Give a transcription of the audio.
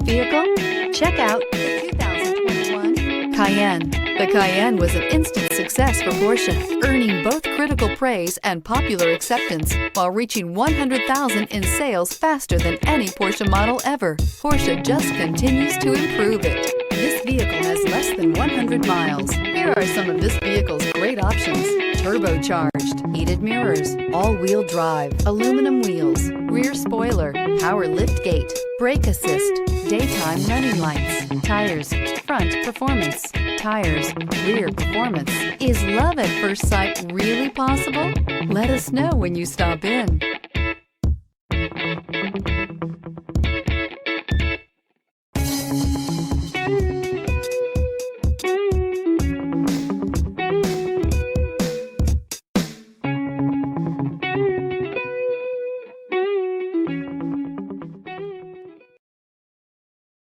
vehicle? Check out the 2021 Cayenne. The Cayenne was an instant success for Porsche, earning both critical praise and popular acceptance while reaching 100,000 in sales faster than any Porsche model ever. Porsche just continues to improve it. This vehicle has less than 100 miles. Here are some of this vehicle's great options: turbocharged, heated mirrors, all-wheel drive, aluminum wheels, rear spoiler, power liftgate, brake assist, daytime running lights, tires, front performance, tires, rear performance. Is love at first sight really possible? Let us know when you stop in.